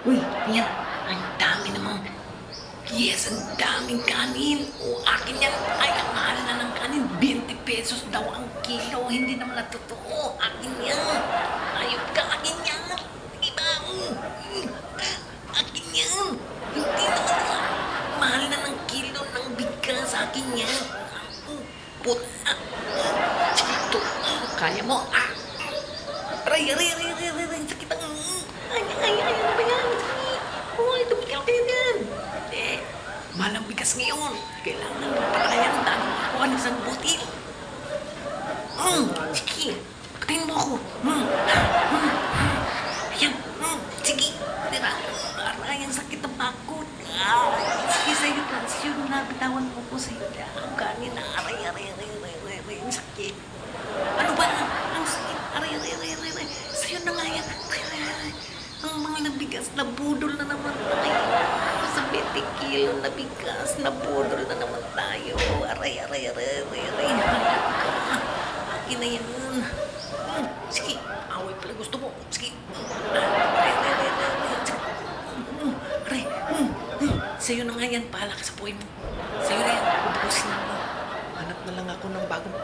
Uy, yan. Ang dami namang. Yes, ang daming kanin. O, akin yan. Ay, ang mahal na ng kanin. 20 pesos daw ang kilo. Hindi naman na totoo. Akin yan. Ayop ka, akin yan. Diba? Akin yan. Hindi naman na. Mahal na ng kilo ng bigas. Akin yan. Puta. Chito. Kaya mo. Aray, aray, aray, aray, aray, aray. Sakit ang. Ay, ay, ay, ano ba yan? Uy, tumigil kayo dyan. Eh, mahal ang bigas ngayon. Kailangan magpatayan ang dami makuha ng isang butil. Sige. Patayin mo ako. Ayan. Sige. Diba? Aray, ang sakit ng bakod. Sige sa'yo, transyon na. Bitawan mo ko sa'yo. Ang kanin na. Aray, aray, aray, aray, aray, aray. Ang sakit. Ano ba? Ang sakit. Aray, aray, aray, aray, aray. Sa'yo na nga yan. Aray, aray, aray. Ang mga nabigas na budol na naman tayo. Sa 20 kilo na bigas na budol na naman tayo. Aray, aray, aray, aray, aray. Hayop ka. Akin na yan. Sige, away pala gusto mo. Sige. Aray, aray, aray, aray, aray. Sige. Aray. Sa'yo na nga yan. Bahala ka sa buhay mo. Sa'yo na yan. Ubusin mo. Hanap na lang ako ng bagong